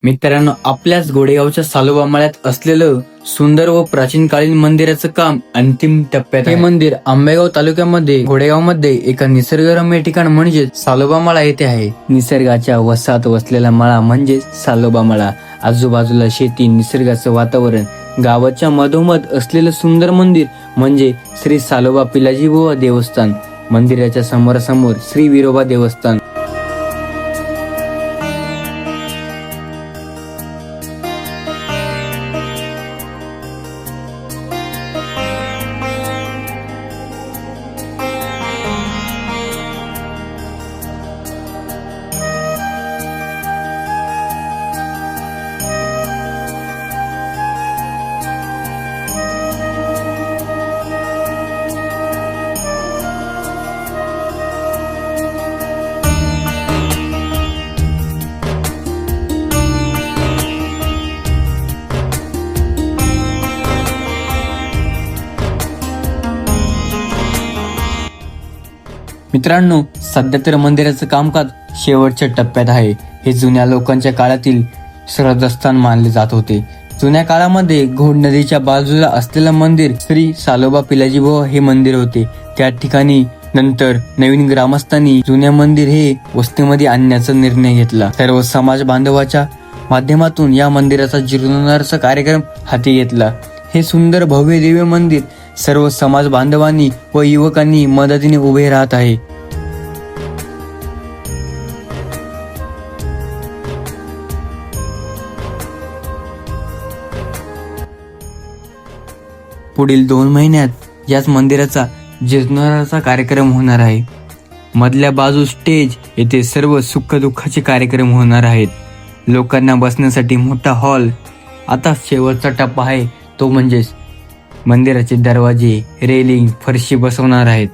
मित्रांनो, आपल्याच घोडेगावच्या सालोबा मळ्यात असलेलं सुंदर व प्राचीन कालीन मंदिराचं काम अंतिम टप्प्यात आहे. हे मंदिर आंबेगाव तालुक्यामध्ये घोडेगाव मध्ये एका निसर्गरम्य ठिकाण म्हणजे सालोबा मळा येथे आहे. निसर्गाच्या वसाहत वसलेला मळा म्हणजे सालोबा मळा. आजूबाजूला शेती, निसर्गाचं वातावरण, गावाच्या मधोमध असलेलं सुंदर मंदिर म्हणजे श्री सालोबा पिलाजीबुवा देवस्थान. मंदिराच्या समोरासमोर श्री विरोबा देवस्थान. मित्रांनो, सध्या तर मंदिराचं कामकाज शेवटच्या टप्प्यात आहे. हे जुन्या लोकांच्या काळातील श्रद्धास्थान मानले जात होते. जुन्या काळामध्ये घोड नदीच्या बाजूला असलेलं मंदिर श्री सालोबा पिलाजीबुवा हे मंदिर होते. त्या ठिकाणी नंतर नवीन ग्रामस्थांनी जुन्या मंदिर हे वस्तीमध्ये आणण्याचा निर्णय घेतला. सर्व समाज बांधवाच्या माध्यमातून या मंदिराचा जीर्णोद्धाराचा कार्यक्रम हाती घेतला. हे सुंदर भव्य दिव्य मंदिर सर्व समाज बांधवांनी व युवकांनी मदतीने उभे राहत आहे. पुढील 2 महिन्यात याच मंदिराचा जीर्णोद्धाराचा कार्यक्रम होणार आहे. मधल्या बाजू स्टेज येथे सर्व सुख दुःखाचे कार्यक्रम होणार आहेत. लोकांना बसण्यासाठी मोठा हॉल. आता शेवटचा टप्पा आहे तो म्हणजेच मंदिराचे दरवाजे, रेलिंग, फरशी बसवणार आहेत.